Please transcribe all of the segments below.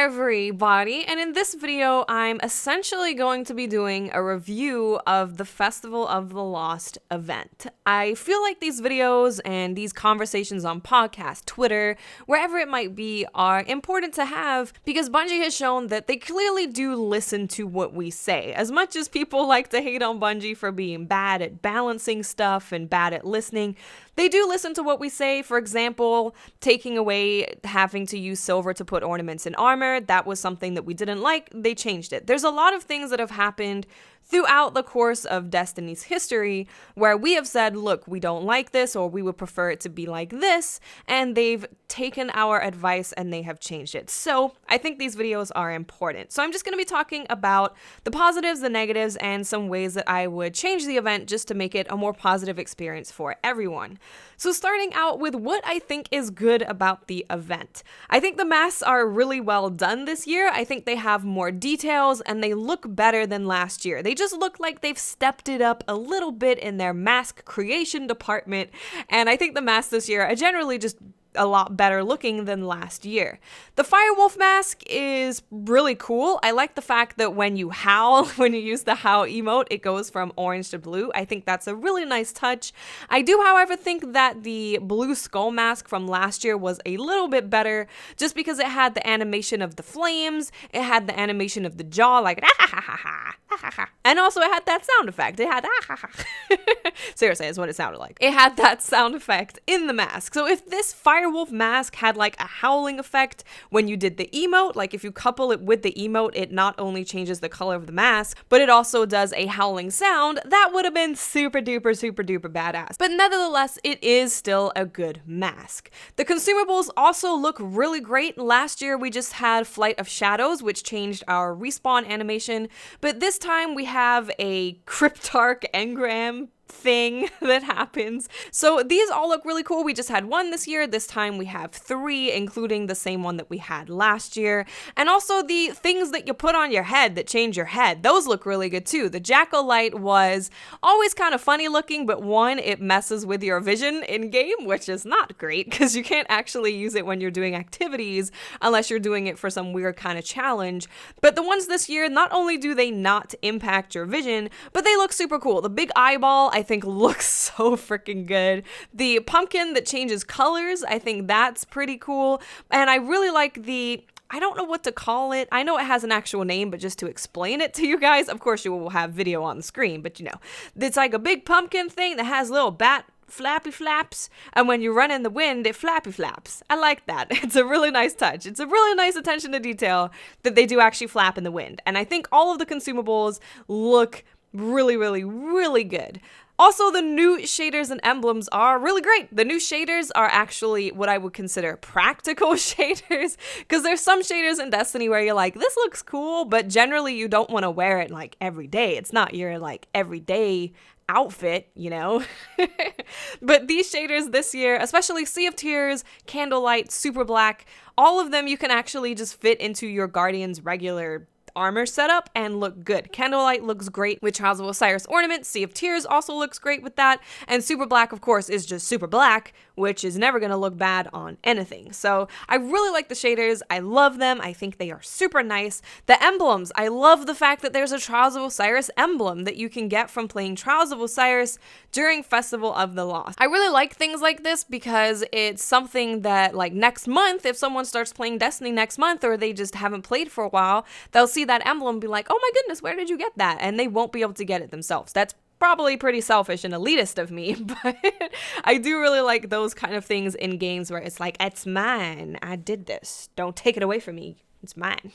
everybody, and in this video I'm essentially going to be doing a review of the Festival of the Lost event. I feel like these videos and these conversations on podcasts, Twitter, wherever it might be, are important to have because Bungie has shown that they clearly do listen to what we say. As much as people like to hate on Bungie for being bad at balancing stuff and bad at listening, they do listen to what we say. For example, taking away having to use silver to put ornaments in armor, that was something that we didn't like. They changed it. There's a lot of things that have happened throughout the course of Destiny's history where we have said, look, we don't like this, or we would prefer it to be like this, and they've taken our advice and they have changed it. So I think these videos are important. So I'm just going to be talking about the positives, the negatives, and some ways that I would change the event just to make it a more positive experience for everyone. So starting out with what I think is good about the event. I think the masks are really well done this year. I think they have more details and they look better than last year. They just look like they've stepped it up a little bit in their mask creation department. And I think the masks this year are generally just a lot better looking than last year. The Firewolf mask is really cool. I like the fact that when you howl, when you use the howl emote, it goes from orange to blue. I think that's a really nice touch. I do, however, think that the blue skull mask from last year was a little bit better just because it had the animation of the flames, it had the animation of the jaw, like and also it had that sound effect. It had seriously, that's what it sounded like. It had that sound effect in the mask. So if this Firewolf mask had like a howling effect when you did the emote, like if you couple it with the emote, it not only changes the color of the mask, but it also does a howling sound, that would have been super duper badass. But nevertheless, it is still a good mask. The consumables also look really great. Last year we just had Flight of Shadows, which changed our respawn animation, but this time we have a Cryptarch engram thing that happens. So these all look really cool. We just had one this year. This time we have 3, including the same one that we had last year. And also the things that you put on your head that change your head. Those look really good too. The Jackal Light was always kind of funny looking, but one, it messes with your vision in game, which is not great because you can't actually use it when you're doing activities unless you're doing it for some weird kind of challenge. But the ones this year, not only do they not impact your vision, but they look super cool. The big eyeball, I think, looks so freaking good. The pumpkin that changes colors, I think that's pretty cool. And I really like I don't know what to call it. I know it has an actual name, but just to explain it to you guys, of course you will have video on the screen, but you know, it's like a big pumpkin thing that has little bat flappy flaps, and when you run in the wind, it flappy flaps. I like that. It's a really nice touch. It's a really nice attention to detail that they do actually flap in the wind. And I think all of the consumables look really good. Also, the new shaders and emblems are really great. The new shaders are actually what I would consider practical shaders, because there's some shaders in Destiny where you're like, this looks cool, but generally you don't want to wear it like every day. It's not your like everyday outfit, you know? But these shaders this year, especially Sea of Tears, Candlelight, Super Black, all of them you can actually just fit into your Guardian's regular armor setup and look good. Candlelight looks great with Trials of Osiris ornament. Sea of Tears also looks great with that. And Super Black, of course, is just super black, which is never going to look bad on anything. So I really like the shaders. I love them. I think they are super nice. The emblems, I love the fact that there's a Trials of Osiris emblem that you can get from playing Trials of Osiris during Festival of the Lost. I really like things like this because it's something that, like, next month, if someone starts playing Destiny next month or they just haven't played for a while, they'll see that emblem and be like, oh my goodness, where did you get that? And they won't be able to get it themselves. That's probably pretty selfish and elitist of me, but I do really like those kind of things in games where it's like, it's mine. I did this. Don't take it away from me. It's mine.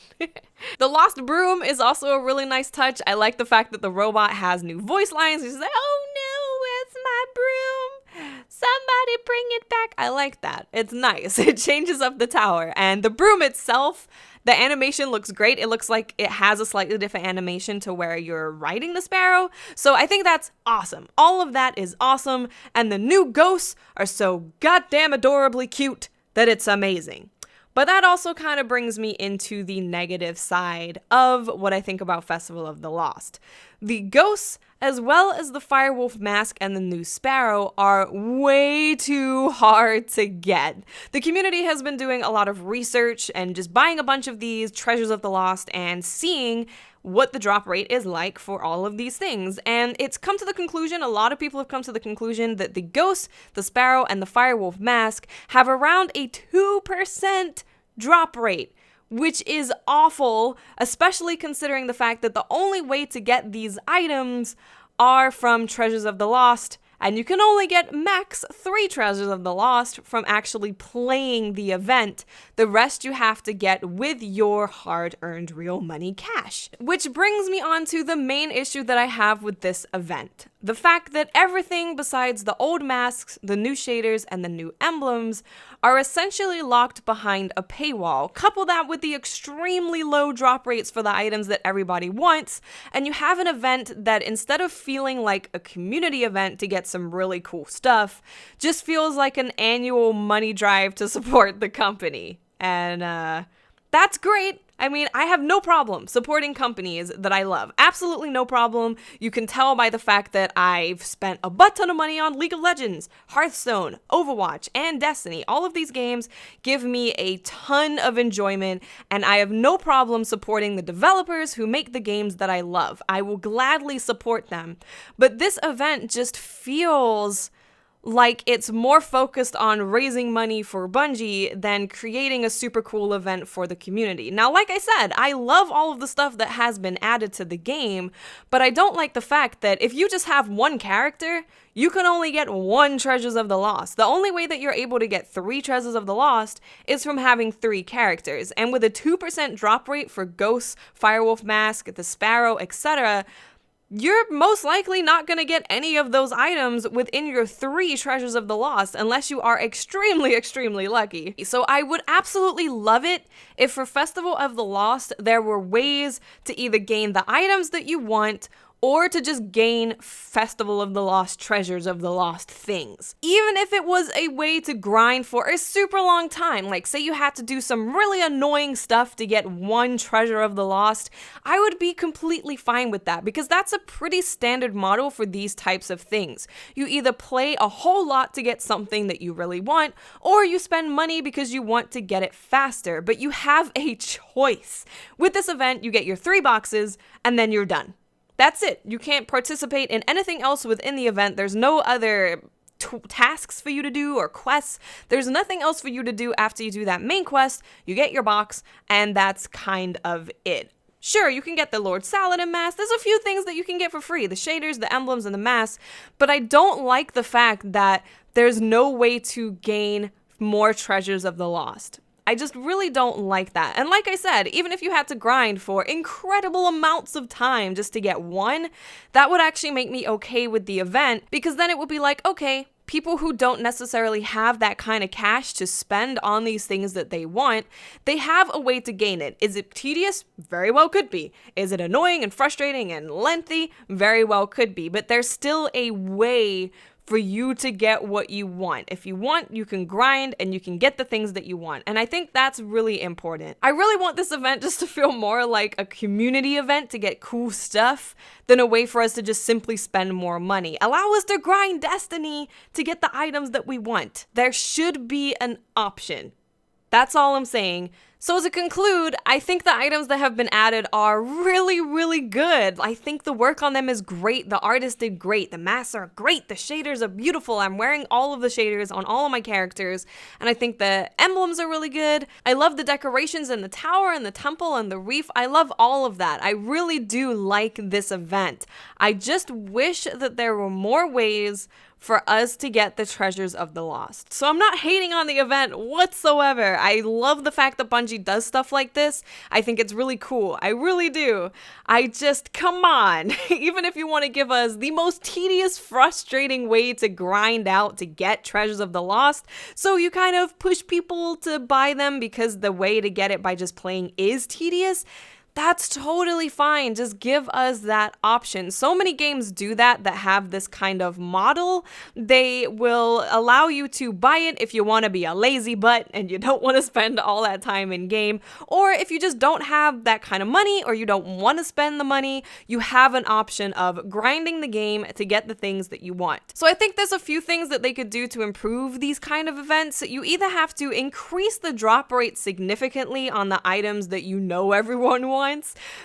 The Lost Broom is also a really nice touch. I like the fact that the robot has new voice lines. He's like, oh no, it's my broom. Somebody bring it back. I like that. It's nice. It changes up the tower. And the broom itself, the animation looks great. It looks like it has a slightly different animation to where you're riding the sparrow. So I think that's awesome. All of that is awesome. And the new ghosts are so goddamn adorably cute that it's amazing. But that also kind of brings me into the negative side of what I think about Festival of the Lost. The ghosts, as well as the Firewolf mask and the new Sparrow, are way too hard to get. The community has been doing a lot of research and just buying a bunch of these Treasures of the Lost and seeing what the drop rate is like for all of these things. And it's come to the conclusion, a lot of people have come to the conclusion that the Ghost, the Sparrow, and the Firewolf mask have around a 2% drop rate, which is awful, especially considering the fact that the only way to get these items are from Treasures of the Lost, and you can only get max 3 Treasures of the Lost from actually playing the event. The rest you have to get with your hard-earned real money cash. Which brings me on to the main issue that I have with this event. The fact that everything besides the old masks, the new shaders, and the new emblems are essentially locked behind a paywall. Couple that with the extremely low drop rates for the items that everybody wants, and you have an event that, instead of feeling like a community event to get some really cool stuff, just feels like an annual money drive to support the company. And that's great. I mean, I have no problem supporting companies that I love. Absolutely no problem. You can tell by the fact that I've spent a butt ton of money on League of Legends, Hearthstone, Overwatch, and Destiny. All of these games give me a ton of enjoyment, and I have no problem supporting the developers who make the games that I love. I will gladly support them. But this event just feels like it's more focused on raising money for Bungie than creating a super cool event for the community. Now, like I said, I love all of the stuff that has been added to the game, but I don't like the fact that if you just have one character, you can only get 1 Treasures of the Lost. The only way that you're able to get 3 Treasures of the Lost is from having 3 characters. And with a 2% drop rate for Ghosts, Firewolf Mask, the Sparrow, etc., you're most likely not going to get any of those items within your 3 Treasures of the Lost unless you are extremely, extremely lucky. So I would absolutely love it if for Festival of the Lost there were ways to either gain the items that you want or to just gain Festival of the Lost Treasures of the Lost things. Even if it was a way to grind for a super long time, like say you had to do some really annoying stuff to get 1 Treasure of the Lost, I would be completely fine with that because that's a pretty standard model for these types of things. You either play a whole lot to get something that you really want, or you spend money because you want to get it faster, but you have a choice. With this event, you get your 3 boxes and then you're done. That's it. You can't participate in anything else within the event. There's no other tasks for you to do or quests. There's nothing else for you to do after you do that main quest. You get your box, and that's kind of it. Sure, you can get the Lord Saladin mask. There's a few things that you can get for free. The shaders, the emblems, and the masks. But I don't like the fact that there's no way to gain more Treasures of the Lost. I just really don't like that. And like I said, even if you had to grind for incredible amounts of time just to get 1, that would actually make me okay with the event, because then it would be like, okay, people who don't necessarily have that kind of cash to spend on these things that they want, they have a way to gain it. Is it tedious? Very well could be. Is it annoying and frustrating and lengthy? Very well could be. But there's still a way for you to get what you want. If you want, you can grind and you can get the things that you want. And I think that's really important. I really want this event just to feel more like a community event to get cool stuff than a way for us to just simply spend more money. Allow us to grind Destiny to get the items that we want. There should be an option. That's all I'm saying. So to conclude, I think the items that have been added are really, really good. I think the work on them is great. The artist did great. The masks are great. The shaders are beautiful. I'm wearing all of the shaders on all of my characters. And I think the emblems are really good. I love the decorations in the tower and the temple and the reef. I love all of that. I really do like this event. I just wish that there were more ways for us to get the Treasures of the Lost. So I'm not hating on the event whatsoever. I love the fact that Bungie does stuff like this. I think it's really cool. I really do. I just, come on. Even if you want to give us the most tedious, frustrating way to grind out to get Treasures of the Lost, so you kind of push people to buy them because the way to get it by just playing is tedious, that's totally fine. Just give us that option. So many games do that have this kind of model. They will allow you to buy it if you want to be a lazy butt and you don't want to spend all that time in game. Or if you just don't have that kind of money or you don't want to spend the money, you have an option of grinding the game to get the things that you want. So I think there's a few things that they could do to improve these kind of events. You either have to increase the drop rate significantly on the items that you know everyone wants.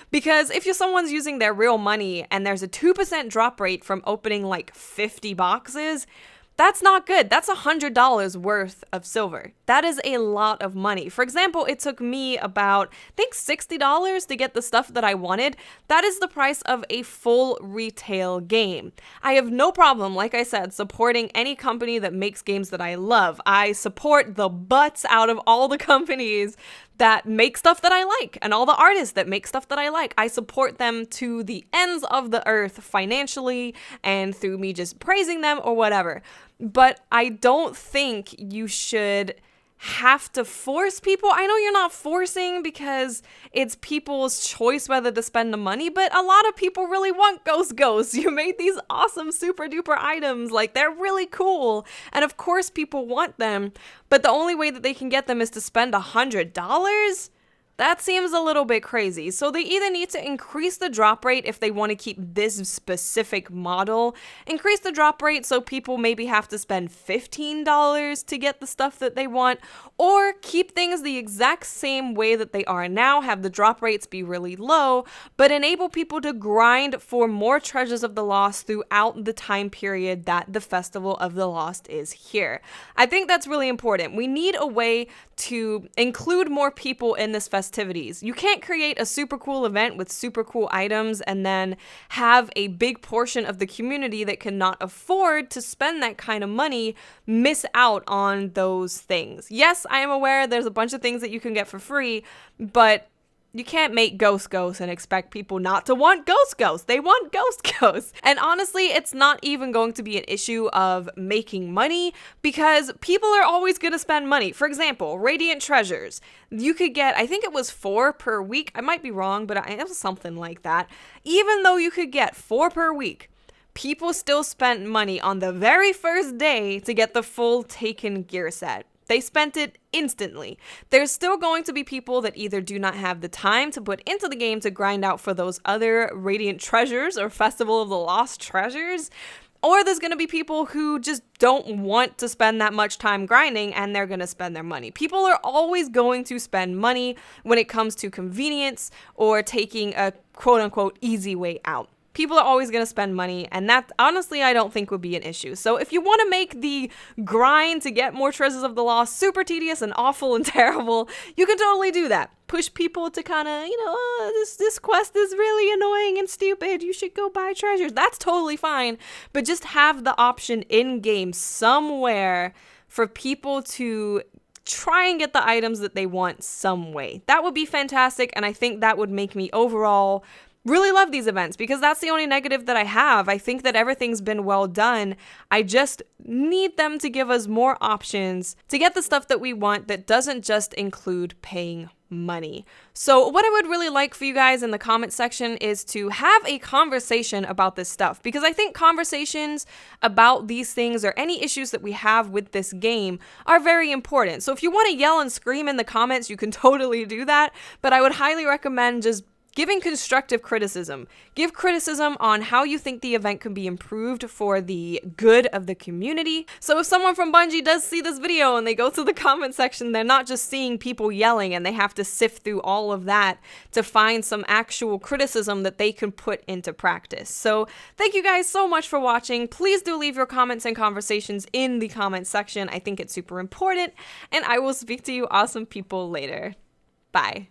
Because if someone's using their real money and there's a 2% drop rate from opening like 50 boxes, that's not good. That's $100 worth of silver. That is a lot of money. For example, it took me about, I think, $60 to get the stuff that I wanted. That is the price of a full retail game. I have no problem, like I said, supporting any company that makes games that I love. I support the butts out of all the companies that make stuff that I like and all the artists that make stuff that I like. I support them to the ends of the earth financially and through me just praising them or whatever. But I don't think you should have to force people. I know you're not forcing because it's people's choice whether to spend the money, but a lot of people really want ghosts. You made these awesome super duper items, like they're really cool, and of course people want them, but the only way that they can get them is to spend $100? That seems a little bit crazy. So they either need to increase the drop rate if they want to keep this specific model, increase the drop rate so people maybe have to spend $15 to get the stuff that they want, or keep things the exact same way that they are now, have the drop rates be really low, but enable people to grind for more Treasures of the Lost throughout the time period that the Festival of the Lost is here. I think that's really important. We need a way to include more people in this festivities. You can't create a super cool event with super cool items and then have a big portion of the community that cannot afford to spend that kind of money miss out on those things. Yes, I am aware there's a bunch of things that you can get for free, but you can't make ghosts and expect people not to want ghosts. They want ghosts. And honestly, it's not even going to be an issue of making money because people are always going to spend money. For example, Radiant Treasures. You could get, I think it was 4 per week. I might be wrong, but it was something like that. Even though you could get 4 per week, people still spent money on the very first day to get the full Taken gear set. They spent it instantly. There's still going to be people that either do not have the time to put into the game to grind out for those other Radiant Treasures or Festival of the Lost treasures, or there's going to be people who just don't want to spend that much time grinding and they're going to spend their money. People are always going to spend money when it comes to convenience or taking a quote-unquote easy way out. People are always going to spend money, and that, honestly, I don't think would be an issue. So if you want to make the grind to get more Treasures of the Lost super tedious and awful and terrible, you can totally do that. Push people to kind of, this quest is really annoying and stupid. You should go buy treasures. That's totally fine, but just have the option in-game somewhere for people to try and get the items that they want some way. That would be fantastic, and I think that would make me overall really love these events because that's the only negative that I have. I think that everything's been well done. I just need them to give us more options to get the stuff that we want that doesn't just include paying money. So what I would really like for you guys in the comment section is to have a conversation about this stuff, because I think conversations about these things or any issues that we have with this game are very important. So if you want to yell and scream in the comments, you can totally do that, but I would highly recommend just giving constructive criticism. Give criticism on how you think the event can be improved for the good of the community. So if someone from Bungie does see this video and they go to the comment section, they're not just seeing people yelling and they have to sift through all of that to find some actual criticism that they can put into practice. So thank you guys so much for watching. Please do leave your comments and conversations in the comment section. I think it's super important, and I will speak to you awesome people later. Bye.